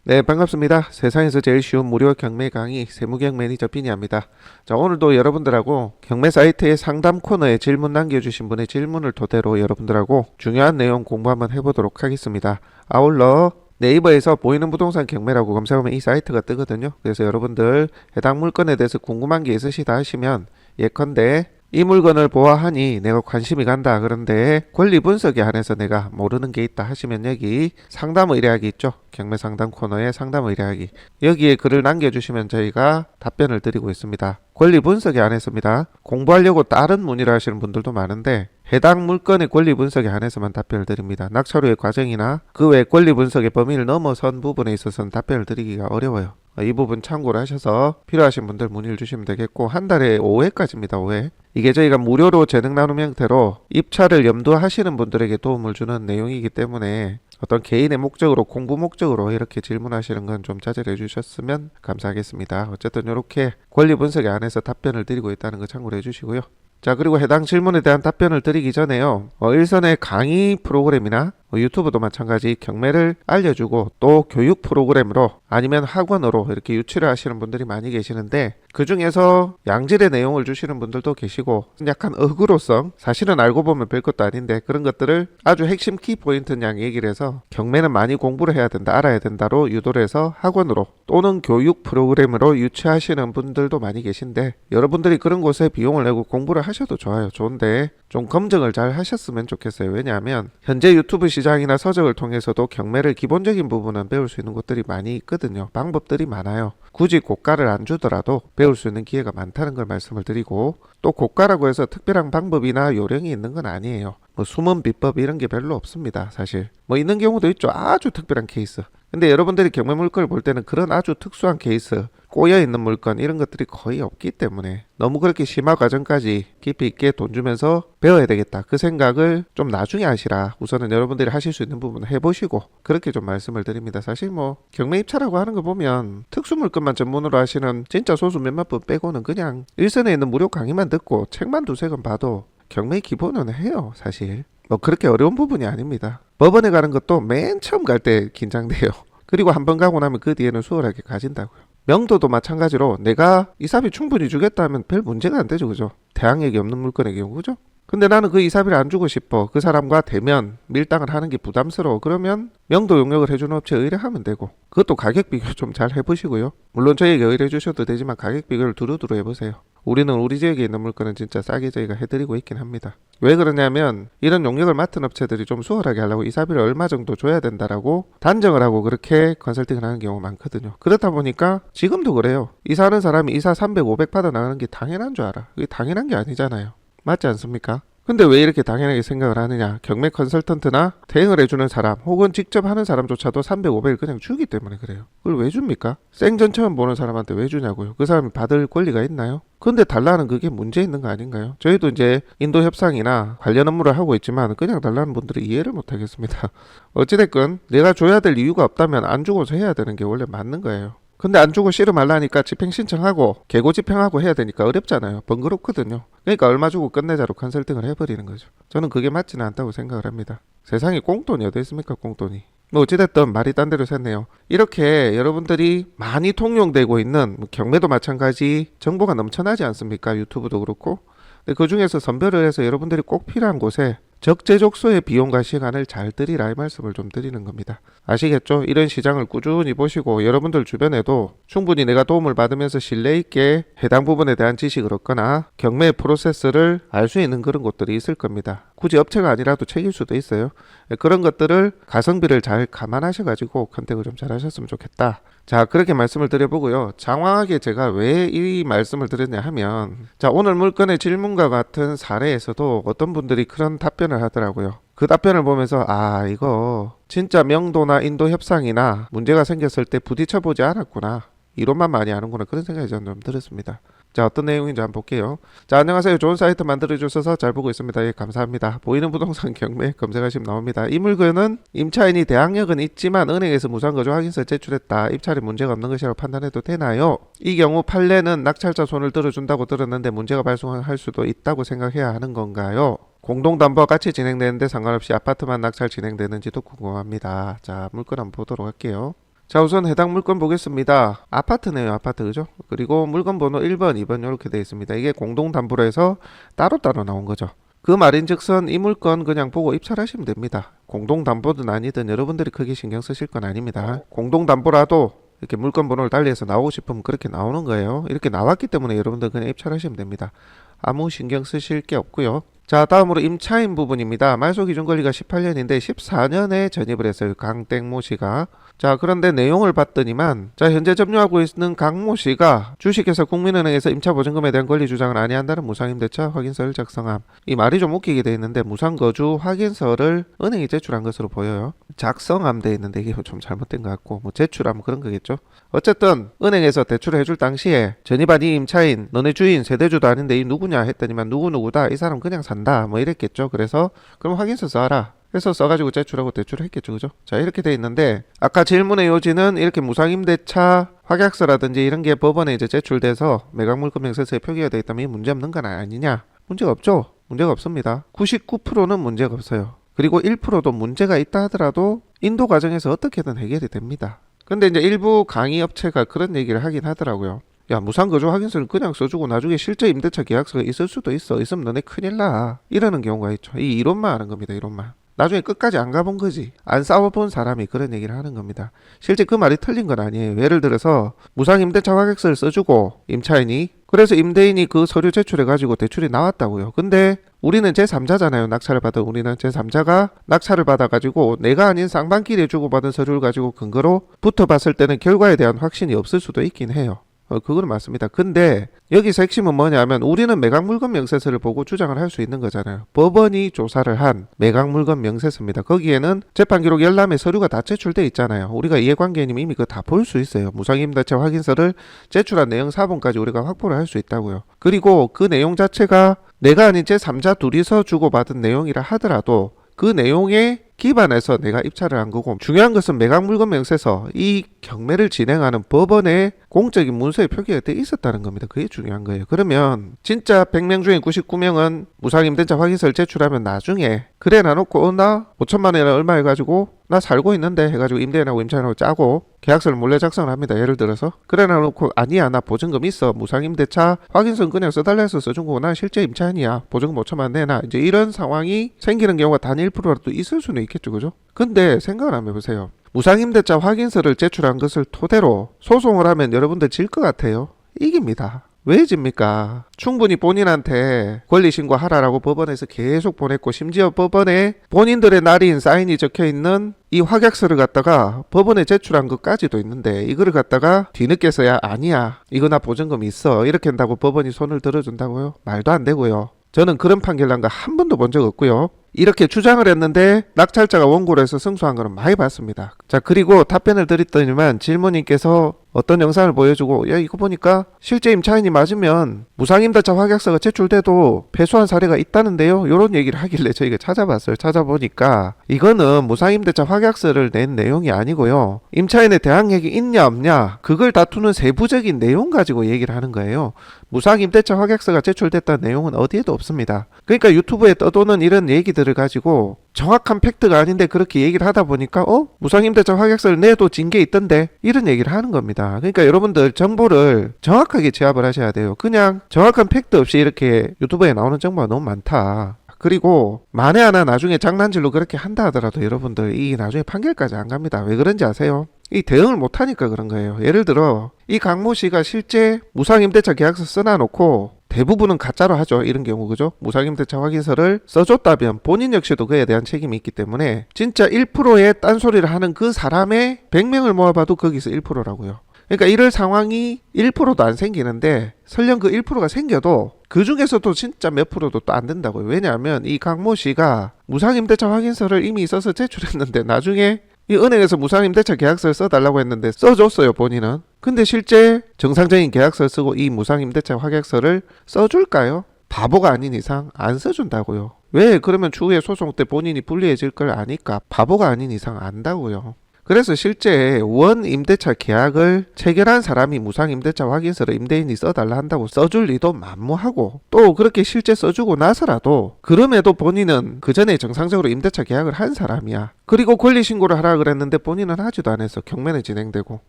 네, 반갑습니다. 세상에서 제일 쉬운 무료 경매 강의 세무경 매니저 비니입니다. 자, 오늘도 여러분들하고 경매 사이트의 상담 코너에 질문 남겨주신 분의 질문을 토대로 여러분들하고 중요한 내용 공부 한번 해보도록 하겠습니다. 아울러 네이버에서 보이는 부동산 경매라고 검색하면 이 사이트가 뜨거든요. 그래서 여러분들 해당 물건에 대해서 궁금한 게 있으시다 하시면 예컨대 이 물건을 보아하니 내가 관심이 간다. 그런데 권리 분석에 한해서 내가 모르는 게 있다 하시면 여기 상담 의뢰하기 있죠. 경매 상담 코너에 상담 의뢰하기. 여기에 글을 남겨주시면 저희가 답변을 드리고 있습니다. 권리 분석에 한해서입니다. 공부하려고 다른 문의를 하시는 분들도 많은데 해당 물건의 권리 분석에 한해서만 답변을 드립니다. 낙찰후의 과정이나 그 외 권리 분석의 범위를 넘어선 부분에 있어서는 답변을 드리기가 어려워요. 이 부분 참고를 하셔서 필요하신 분들 문의를 주시면 되겠고, 한 달에 5회까지입니다. 5회. 이게 저희가 무료로 재능 나눔 형태로 입찰을 염두하시는 분들에게 도움을 주는 내용이기 때문에 어떤 개인의 목적으로, 공부 목적으로 이렇게 질문하시는 건 좀 자제를 해주셨으면 감사하겠습니다. 어쨌든 이렇게 권리 분석에 안에서 답변을 드리고 있다는 거 참고를 해주시고요. 자, 그리고 해당 질문에 대한 답변을 드리기 전에요. 일선의 강의 프로그램이나 유튜브도 마찬가지 경매를 알려주고 또 교육 프로그램으로 아니면 학원으로 이렇게 유치를 하시는 분들이 많이 계시는데, 그 중에서 양질의 내용을 주시는 분들도 계시고 약간 어그로성, 사실은 알고 보면 별것도 아닌데 그런 것들을 아주 핵심 키포인트 양 얘기를 해서 경매는 많이 공부를 해야 된다, 알아야 된다로 유도를 해서 학원으로 또는 교육 프로그램으로 유치하시는 분들도 많이 계신데, 여러분들이 그런 곳에 비용을 내고 공부를 하셔도 좋아요. 좋은데 좀 검증을 잘 하셨으면 좋겠어요. 왜냐하면 현재 유튜브 시장이나 서적을 통해서도 경매를 기본적인 부분은 배울 수 있는 곳들이 많이 있거든요. 방법들이 많아요. 굳이 고가를 안 주더라도 배울 수 있는 기회가 많다는 걸 말씀을 드리고, 또 고가라고 해서 특별한 방법이나 요령이 있는 건 아니에요. 숨은 비법 이런 게 별로 없습니다. 사실 있는 경우도 있죠. 아주 특별한 케이스. 근데 여러분들이 경매 물건을 볼 때는 그런 아주 특수한 케이스, 꼬여있는 물건 이런 것들이 거의 없기 때문에 너무 그렇게 심화 과정까지 깊이 있게 돈 주면서 배워야 되겠다, 그 생각을 좀 나중에 하시라. 우선은 여러분들이 하실 수 있는 부분을 해보시고 그렇게 좀 말씀을 드립니다. 사실 경매 입찰하고 하는 거 보면 특수 물건만 전문으로 하시는 진짜 소수 몇몇 분 빼고는 그냥 일선에 있는 무료 강의만 듣고 책만 두세 권 봐도 경매 기본은 해요. 사실 그렇게 어려운 부분이 아닙니다. 법원에 가는 것도 맨 처음 갈 때 긴장돼요. 그리고 한 번 가고 나면 그 뒤에는 수월하게 가진다고요. 명도도 마찬가지로 내가 이사비 충분히 주겠다 하면 별 문제가 안 되죠. 그죠? 대항력이 없는 물건의 경우, 그죠? 근데 나는 그 이사비를 안 주고 싶어. 그 사람과 대면 밀당을 하는 게 부담스러워. 그러면 명도 용역을 해주는 업체에 의뢰하면 되고, 그것도 가격 비교 좀 잘 해보시고요. 물론 저희에게 의뢰해 주셔도 되지만 가격 비교를 두루두루 해보세요. 우리는 우리 지역에 있는 물건은 진짜 싸게 저희가 해드리고 있긴 합니다. 왜 그러냐면 이런 용역을 맡은 업체들이 좀 수월하게 하려고 이사비를 얼마 정도 줘야 된다라고 단정을 하고 그렇게 컨설팅을 하는 경우가 많거든요. 그렇다 보니까 지금도 그래요. 이사하는 사람이 이사 300, 500 받아 나가는 게 당연한 줄 알아. 그게 당연한 게 아니잖아요. 맞지 않습니까? 근데 왜 이렇게 당연하게 생각을 하느냐? 경매 컨설턴트나 대행을 해주는 사람 혹은 직접 하는 사람조차도 300, 500을 그냥 주기 때문에 그래요. 그걸 왜 줍니까? 생전 처음 보는 사람한테 왜 주냐고요? 그 사람이 받을 권리가 있나요? 근데 달라는 그게 문제 있는 거 아닌가요? 저희도 이제 인도 협상이나 관련 업무를 하고 있지만 그냥 달라는 분들이 이해를 못 하겠습니다. 어찌됐건 내가 줘야 될 이유가 없다면 안 주고서 해야 되는 게 원래 맞는 거예요. 근데 안 주고 씨름 하려니까 집행 신청하고 개고 집행하고 해야 되니까 어렵잖아요. 번거롭거든요. 그러니까 얼마 주고 끝내자로 컨설팅을 해버리는 거죠. 저는 그게 맞지는 않다고 생각을 합니다. 세상에 꽁돈이 어디 있습니까? 꽁돈이. 어찌됐든 말이 딴 데로 샜네요. 이렇게 여러분들이 많이 통용되고 있는 경매도 마찬가지 정보가 넘쳐나지 않습니까? 유튜브도 그렇고. 근데 그 중에서 선별을 해서 여러분들이 꼭 필요한 곳에 적재적소의 비용과 시간을 잘 들이라 이 말씀을 좀 드리는 겁니다. 아시겠죠? 이런 시장을 꾸준히 보시고 여러분들 주변에도 충분히 내가 도움을 받으면서 신뢰 있게 해당 부분에 대한 지식을 얻거나 경매 프로세스를 알 수 있는 그런 곳들이 있을 겁니다. 굳이 업체가 아니라도 책일 수도 있어요. 그런 것들을 가성비를 잘 감안하셔가지고 컨택을 좀 잘 하셨으면 좋겠다. 자, 그렇게 말씀을 드려보고요. 장황하게 제가 왜 이 말씀을 드렸냐 하면, 자, 오늘 물건의 질문과 같은 사례에서도 어떤 분들이 그런 답변을 하더라고요. 그 답변을 보면서 이거 진짜 명도나 인도 협상이나 문제가 생겼을 때 부딪혀보지 않았구나, 이론만 많이 아는구나, 그런 생각이 저는 좀 들었습니다. 자, 어떤 내용인지 한번 볼게요. 자, 안녕하세요. 좋은 사이트 만들어주셔서 잘 보고 있습니다. 예, 감사합니다. 보이는 부동산 경매 검색하시면 나옵니다. 이 물건은 임차인이 대항력은 있지만 은행에서 무상거주 확인서 제출했다. 입찰에 문제가 없는 것이라고 판단해도 되나요? 이 경우 판례는 낙찰자 손을 들어준다고 들었는데 문제가 발생할 수도 있다고 생각해야 하는 건가요? 공동담보와 같이 진행되는데 상관없이 아파트만 낙찰 진행되는지도 궁금합니다. 자, 물건 한번 보도록 할게요. 자, 우선 해당 물건 보겠습니다. 아파트네요, 아파트. 그죠? 그리고 물건 번호 1번, 2번 이렇게 되어 있습니다. 이게 공동담보로 해서 따로따로 나온 거죠. 그 말인즉슨 이 물건 그냥 보고 입찰하시면 됩니다. 공동담보든 아니든 여러분들이 크게 신경 쓰실 건 아닙니다. 공동담보라도 이렇게 물건 번호를 달리해서 나오고 싶으면 그렇게 나오는 거예요. 이렇게 나왔기 때문에 여러분들 그냥 입찰하시면 됩니다. 아무 신경 쓰실 게 없고요. 자, 다음으로 임차인 부분입니다. 말소 기준 권리가 18년인데 14년에 전입을 했어요. 강땡모 씨가. 자, 그런데 내용을 봤더니만, 자, 현재 점유하고 있는 강모 씨가 주식회사 국민은행에서 임차보증금에 대한 권리 주장을 아니한다는 무상임대차 확인서를 작성함. 이 말이 좀 웃기게 돼 있는데 무상거주 확인서를 은행이 제출한 것으로 보여요. 작성함 돼 있는데 이게 좀 잘못된 것 같고, 뭐 제출하면 그런 거겠죠. 어쨌든 은행에서 대출을 해줄 당시에 전입한 이 임차인, 너네 주인 세대주도 아닌데 이 누구냐 했더니만 누구누구다, 이 사람 그냥 산다 뭐 이랬겠죠. 그래서 그럼 확인서 써라. 그래서 써가지고 제출하고 대출을 했겠죠. 그죠? 자, 이렇게 돼 있는데 아까 질문의 요지는 이렇게 무상임대차 확약서라든지 이런 게 법원에 이제 제출돼서 매각물건 명세서에 표기가 돼 있다면 문제 없는 건 아니냐? 문제가 없죠. 문제가 없습니다. 99%는 문제가 없어요. 그리고 1%도 문제가 있다 하더라도 인도 과정에서 어떻게든 해결이 됩니다. 근데 이제 일부 강의 업체가 그런 얘기를 하긴 하더라고요. 야, 무상거주 확인서를 그냥 써주고 나중에 실제 임대차 계약서가 있을 수도 있어. 있으면 너네 큰일 나. 이러는 경우가 있죠. 이 이론만 하는 겁니다. 이론만. 나중에 끝까지 안 가본 거지. 안 싸워본 사람이 그런 얘기를 하는 겁니다. 실제 그 말이 틀린 건 아니에요. 예를 들어서 무상임대차 확약서를 써주고 임차인이, 그래서 임대인이 그 서류 제출해가지고 대출이 나왔다고요. 근데 우리는 제3자잖아요. 낙찰을 받은 우리는 제3자가 낙찰을 받아가지고 내가 아닌 쌍방끼리 주고받은 서류를 가지고 근거로 붙어봤을 때는 결과에 대한 확신이 없을 수도 있긴 해요. 그거는 맞습니다. 근데 여기서 핵심은 뭐냐면 우리는 매각물건 명세서를 보고 주장을 할 수 있는 거잖아요. 법원이 조사를 한 매각물건 명세서입니다. 거기에는 재판기록 열람의 서류가 다 제출돼 있잖아요. 우리가 이해관계인이면 이미 그거 다 볼 수 있어요. 무상임대차 확인서를 제출한 내용 사본까지 우리가 확보를 할 수 있다고요. 그리고 그 내용 자체가 내가 아닌 제3자 둘이서 주고받은 내용이라 하더라도 그 내용에 기반해서 내가 입찰을 한 거고, 중요한 것은 매각물건 명세서, 이 경매를 진행하는 법원의 공적인 문서에 표기가 돼 있었다는 겁니다. 그게 중요한 거예요. 그러면 진짜 100명 중에 99명은 무상임대차 확인서를 제출하면 나중에 그래 놔놓고 나 5천만 원이나 얼마 해가지고 나 살고 있는데 해가지고 임대인하고 임차인하고 짜고 계약서를 몰래 작성을 합니다. 예를 들어서 그래 놔놓고 아니야 나 보증금 있어, 무상임대차 확인서는 그냥 써달라 해서 써준 거고 나 실제 임차인이야, 보증금 5천만 원 내놔, 이제 이런 상황이 생기는 경우가 단 1%라도 있을 수는 있겠죠. 그죠? 근데 생각을 한번 해보세요. 무상임대차 확인서를 제출한 것을 토대로 소송을 하면 여러분들 질 것 같아요? 이깁니다. 왜 집니까? 충분히 본인한테 권리신고하라라고 법원에서 계속 보냈고, 심지어 법원에 본인들의 날인 사인이 적혀있는 이 확약서를 갖다가 법원에 제출한 것까지도 있는데 이거를 갖다가 뒤늦게서야 아니야 이거 나 보증금 있어 이렇게 한다고 법원이 손을 들어준다고요? 말도 안 되고요. 저는 그런 판결 난 거 한 번도 본 적 없고요. 이렇게 주장을 했는데 낙찰자가 원고를 해서 승소한 거는 많이 봤습니다. 자, 그리고 답변을 드렸더니만 질문인께서 어떤 영상을 보여주고, 야 이거 보니까 실제 임차인이 맞으면 무상임대차 확약서가 제출돼도 패소한 사례가 있다는데요, 이런 얘기를 하길래 저희가 찾아봤어요. 찾아보니까 이거는 무상임대차 확약서를 낸 내용이 아니고요, 임차인의 대항력이 있냐 없냐 그걸 다투는 세부적인 내용 가지고 얘기를 하는 거예요. 무상임대차 확약서가 제출됐다는 내용은 어디에도 없습니다. 그러니까 유튜브에 떠도는 이런 얘기들을 가지고 정확한 팩트가 아닌데 그렇게 얘기를 하다 보니까 무상임대차 확약서를 내도 진 게 있던데 이런 얘기를 하는 겁니다. 그러니까 여러분들 정보를 정확하게 취합을 하셔야 돼요. 그냥 정확한 팩트 없이 이렇게 유튜브에 나오는 정보가 너무 많다. 그리고 만에 하나 나중에 장난질로 그렇게 한다 하더라도 여러분들 이 나중에 판결까지 안 갑니다. 왜 그런지 아세요? 이 대응을 못하니까 그런 거예요. 예를 들어 이 강모 씨가 실제 무상임대차 계약서 써놔놓고, 대부분은 가짜로 하죠. 이런 경우. 그죠? 무상임대차 확인서를 써줬다면 본인 역시도 그에 대한 책임이 있기 때문에 진짜 1%의 딴소리를 하는 그 사람의 100명을 모아봐도 거기서 1%라고요. 그러니까 이럴 상황이 1%도 안 생기는데 설령 그 1%가 생겨도 그 중에서도 진짜 몇 프로도 또 안 된다고요. 왜냐하면 이 강모 씨가 무상임대차 확인서를 이미 써서 제출했는데 나중에 이 은행에서 무상임대차 계약서를 써달라고 했는데 써줬어요, 본인은. 근데 실제 정상적인 계약서를 쓰고 이 무상임대차 확약서를 써줄까요? 바보가 아닌 이상 안 써준다고요. 왜? 그러면 추후에 소송 때 본인이 불리해질 걸 아니까 바보가 아닌 이상 안다고요. 그래서 실제 원 임대차 계약을 체결한 사람이 무상 임대차 확인서를 임대인이 써달라 한다고 써줄 리도 만무하고, 또 그렇게 실제 써주고 나서라도 그럼에도 본인은 그 전에 정상적으로 임대차 계약을 한 사람이야. 그리고 권리신고를 하라 그랬는데 본인은 하지도 않았어. 경매는 진행되고.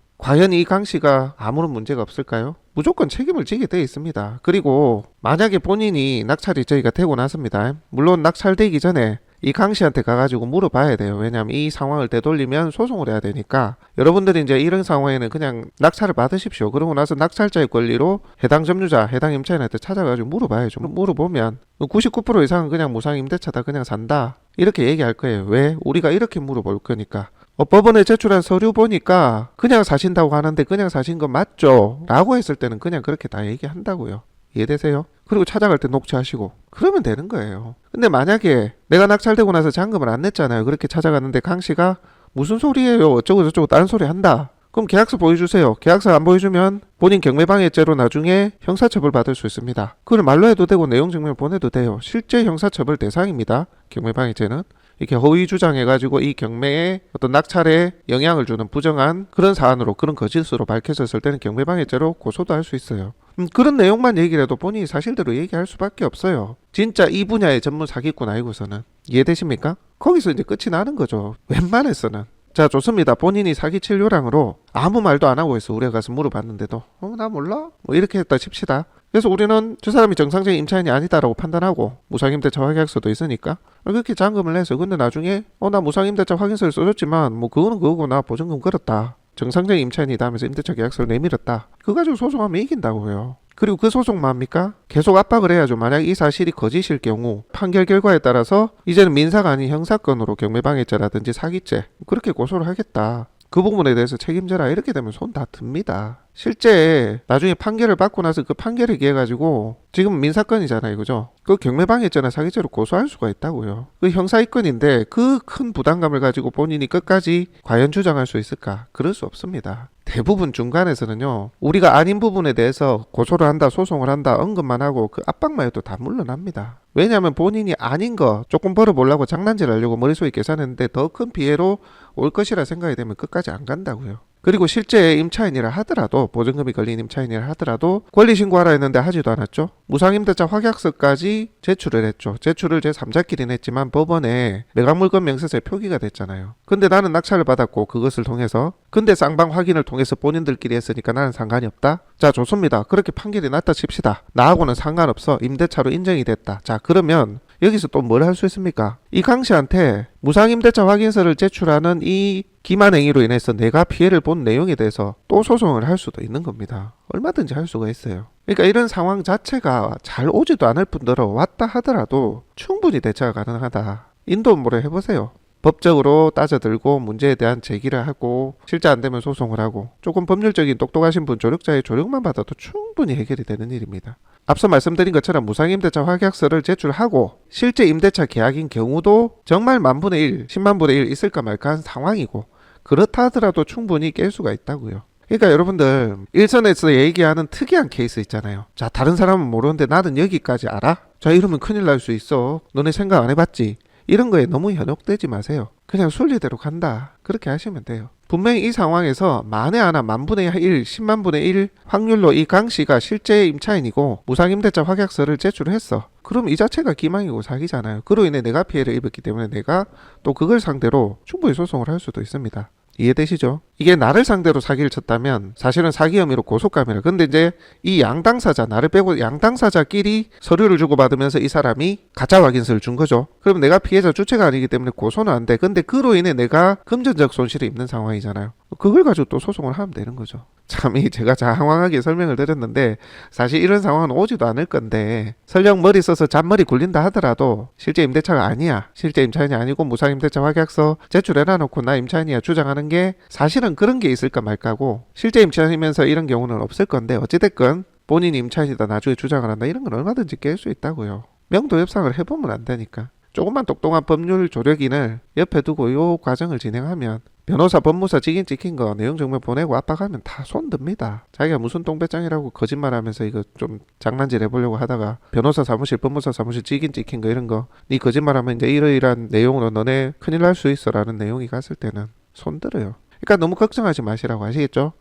과연 이 강 씨가 아무런 문제가 없을까요? 무조건 책임을 지게 돼 있습니다. 그리고 만약에 본인이 낙찰이 저희가 되고 났습니다. 물론 낙찰되기 전에 이 강 씨한테 가가지고 물어봐야 돼요. 왜냐하면 이 상황을 되돌리면 소송을 해야 되니까. 여러분들이 이제 이런 상황에는 그냥 낙찰을 받으십시오. 그러고 나서 낙찰자의 권리로 해당 점유자, 해당 임차인한테 찾아가지고 물어봐야죠. 물어보면 99% 이상은 그냥 무상 임대차다, 그냥 산다, 이렇게 얘기할 거예요. 왜? 우리가 이렇게 물어볼 거니까. 법원에 제출한 서류 보니까 그냥 사신다고 하는데 그냥 사신 거 맞죠? 라고 했을 때는 그냥 그렇게 다 얘기한다고요. 이해되세요? 그리고 찾아갈 때 녹취하시고 그러면 되는 거예요. 근데 만약에 내가 낙찰되고 나서 잔금을 안 냈잖아요. 그렇게 찾아갔는데 강 씨가 무슨 소리예요, 어쩌고 저쩌고 다른 소리 한다. 그럼 계약서 보여주세요. 계약서 안 보여주면 본인 경매방해죄로 나중에 형사처벌 받을 수 있습니다. 그걸 말로 해도 되고 내용 증명을 보내도 돼요. 실제 형사처벌 대상입니다. 경매방해죄는. 이렇게 허위 주장해가지고 이 경매에 어떤 낙찰에 영향을 주는 부정한 그런 사안으로, 그런 거짓으로 밝혀졌을 때는 경매방해죄로 고소도 할 수 있어요. 그런 내용만 얘기를 해도 본인이 사실대로 얘기할 수밖에 없어요. 진짜 이 분야의 전문 사기꾼 아니고서는. 이해되십니까? 거기서 이제 끝이 나는 거죠. 웬만해서는. 자, 좋습니다. 본인이 사기칠 요량으로 아무 말도 안 하고 있어. 우리가 가서 물어봤는데도 나 몰라? 뭐 이렇게 했다 칩시다. 그래서 우리는 저 사람이 정상적인 임차인이 아니다라고 판단하고 무상임대차 확약서도 있으니까 그렇게 잔금을 내서, 근데 나중에 나 무상임대차 확인서를 써줬지만 뭐 그거는 그거고 나 보증금 걸었다, 정상적인 임차인이다 하면서 임대차 계약서를 내밀었다. 그거 가지고 소송하면 이긴다고요. 그리고 그 소송 뭡니까? 계속 압박을 해야죠. 만약 이 사실이 거짓일 경우 판결 결과에 따라서 이제는 민사가 아닌 형사건으로 경매방해죄라든지 사기죄 그렇게 고소를 하겠다, 그 부분에 대해서 책임져라, 이렇게 되면 손 다 듭니다. 실제 나중에 판결을 받고 나서 그 판결에 기해 가지고 지금 민사건이잖아요, 그죠? 그 경매방해죄나 사기죄로 고소할 수가 있다고요. 그 형사이건인데 그 큰 부담감을 가지고 본인이 끝까지 과연 주장할 수 있을까? 그럴 수 없습니다. 대부분 중간에서는요, 우리가 아닌 부분에 대해서 고소를 한다, 소송을 한다, 언급만 하고 그 압박만 해도 다 물러납니다. 왜냐하면 본인이 아닌 거 조금 벌어보려고 장난질 하려고 머릿속에 계산했는데 더 큰 피해로 올 것이라 생각이 되면 끝까지 안 간다고요. 그리고 실제 임차인이라 하더라도, 보증금이 걸린 임차인이라 하더라도 권리신고하라 했는데 하지도 않았죠. 무상임대차 확약서까지 제출을 했죠. 제출을 제3자끼리는 했지만 법원에 매각물건 명세서에 표기가 됐잖아요. 근데 나는 낙찰을 받았고 그것을 통해서, 근데 쌍방 확인을 통해서 본인들끼리 했으니까 나는 상관이 없다? 자, 좋습니다. 그렇게 판결이 났다 칩시다. 나하고는 상관없어. 임대차로 인정이 됐다. 자, 그러면 여기서 또 뭘 할 수 있습니까? 이 강 씨한테 무상임대차 확인서를 제출하는 이 기만 행위로 인해서 내가 피해를 본 내용에 대해서 또 소송을 할 수도 있는 겁니다. 얼마든지 할 수가 있어요. 그러니까 이런 상황 자체가 잘 오지도 않을 뿐더러 왔다 하더라도 충분히 대처가 가능하다. 인도모래 해보세요. 법적으로 따져들고 문제에 대한 제기를 하고 실제 안 되면 소송을 하고, 조금 법률적인 똑똑하신 분, 조력자의 조력만 받아도 충분히 해결이 되는 일입니다. 앞서 말씀드린 것처럼 무상임대차 확약서를 제출하고 실제 임대차 계약인 경우도 정말 만분의 1, 10만분의 1 있을까 말까 한 상황이고, 그렇다 하더라도 충분히 깰 수가 있다고요. 그러니까 여러분들 일선에서 얘기하는 특이한 케이스 있잖아요. 자, 다른 사람은 모르는데 나는 여기까지 알아? 자, 이러면 큰일 날 수 있어. 너네 생각 안 해봤지? 이런 거에 너무 현혹되지 마세요. 그냥 순리대로 간다, 그렇게 하시면 돼요. 분명히 이 상황에서 만에 하나 만분의 1, 10만분의 1 확률로 이 강 씨가 실제 임차인이고 무상임대차 확약서를 제출했어. 그럼 이 자체가 기망이고 사기잖아요. 그로 인해 내가 피해를 입었기 때문에 내가 또 그걸 상대로 충분히 소송을 할 수도 있습니다. 이해되시죠? 이게 나를 상대로 사기를 쳤다면 사실은 사기 혐의로 고소감이라. 근데 이제 이 양당사자, 나를 빼고 양당사자끼리 서류를 주고받으면서 이 사람이 가짜 확인서를 준 거죠. 그럼 내가 피해자 주체가 아니기 때문에 고소는 안 돼. 근데 그로 인해 내가 금전적 손실을 입는 상황이잖아요. 그걸 가지고 또 소송을 하면 되는 거죠. 참이 제가 장황하게 설명을 드렸는데 사실 이런 상황은 오지도 않을 건데, 설령 머리 써서 잔머리 굴린다 하더라도 실제 임대차가 아니야, 실제 임차인이 아니고 무상임대차 확약서 제출해놔 놓고 나 임차인이야 주장하는 게 사실은 그런 게 있을까 말까고, 실제 임차인이면서 이런 경우는 없을 건데 어찌됐건 본인이 임차인이다 나중에 주장을 한다, 이런 건 얼마든지 깰 수 있다고요. 명도 협상을 해보면 안 되니까. 조금만 똑똑한 법률 조력인을 옆에 두고 요 과정을 진행하면, 변호사, 법무사 직인 찍힌 거 내용 증명 보내고 압박하면 다 손듭니다. 자기가 무슨 똥배짱이라고 거짓말하면서 이거 좀 장난질 해보려고 하다가 변호사 사무실, 법무사 사무실 직인 찍힌 거 이런 거 네 거짓말하면 이제 이러이러한 내용으로 너네 큰일 날 수 있어 라는 내용이 갔을 때는 손들어요. 그러니까 너무 걱정하지 마시라고. 아시겠죠?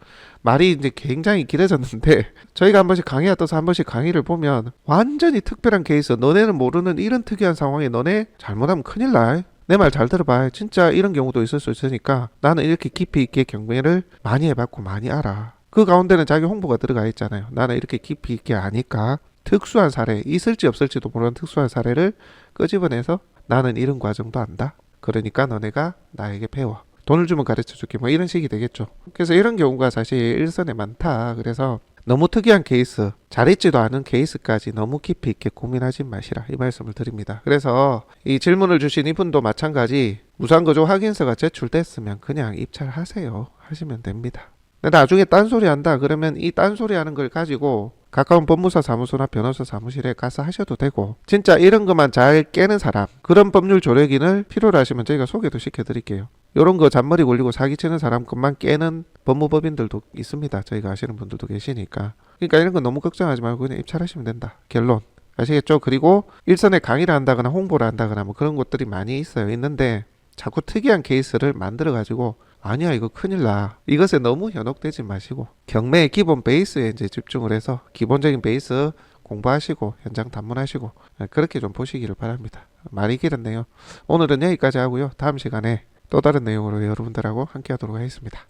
말이 이제 굉장히 길어졌는데 저희가 한 번씩 강의가 떠서 한 번씩 강의를 보면 완전히 특별한 케이스, 너네는 모르는 이런 특이한 상황에 너네 잘못하면 큰일 나. 내 말 잘 들어봐. 진짜 이런 경우도 있을 수 있으니까 나는 이렇게 깊이 있게 경매를 많이 해봤고 많이 알아. 그 가운데는 자기 홍보가 들어가 있잖아요. 나는 이렇게 깊이 있게 아니까 특수한 사례, 있을지 없을지도 모르는 특수한 사례를 끄집어내서 나는 이런 과정도 안다. 그러니까 너네가 나에게 배워. 돈을 주면 가르쳐 줄게. 뭐 이런 식이 되겠죠. 그래서 이런 경우가 사실 일선에 많다. 그래서 너무 특이한 케이스, 잘있지도 않은 케이스까지 너무 깊이 있게 고민하지 마시라, 이 말씀을 드립니다. 그래서 이 질문을 주신 이분도 마찬가지, 무상거주 확인서가 제출됐으면 그냥 입찰하세요. 하시면 됩니다. 근데 나중에 딴소리 한다 그러면 이 딴소리 하는 걸 가지고 가까운 법무사 사무소나 변호사 사무실에 가서 하셔도 되고, 진짜 이런 것만 잘 깨는 사람, 그런 법률 조력인을 필요로 하시면 저희가 소개도 시켜드릴게요. 요런 거 잔머리 굴리고 사기치는 사람 것만 깨는 법무법인들도 있습니다. 저희가 아시는 분들도 계시니까. 그러니까 이런 거 너무 걱정하지 말고 그냥 입찰하시면 된다. 결론. 아시겠죠? 그리고 일선에 강의를 한다거나 홍보를 한다거나 뭐 그런 것들이 많이 있어요. 있는데 자꾸 특이한 케이스를 만들어 가지고 아니야 이거 큰일 나, 이것에 너무 현혹되지 마시고 경매의 기본 베이스에 이제 집중을 해서 기본적인 베이스 공부하시고 현장 탐문하시고 그렇게 좀 보시기를 바랍니다. 말이 길었네요. 오늘은 여기까지 하고요. 다음 시간에 또 다른 내용으로 여러분들하고 함께 하도록 하겠습니다.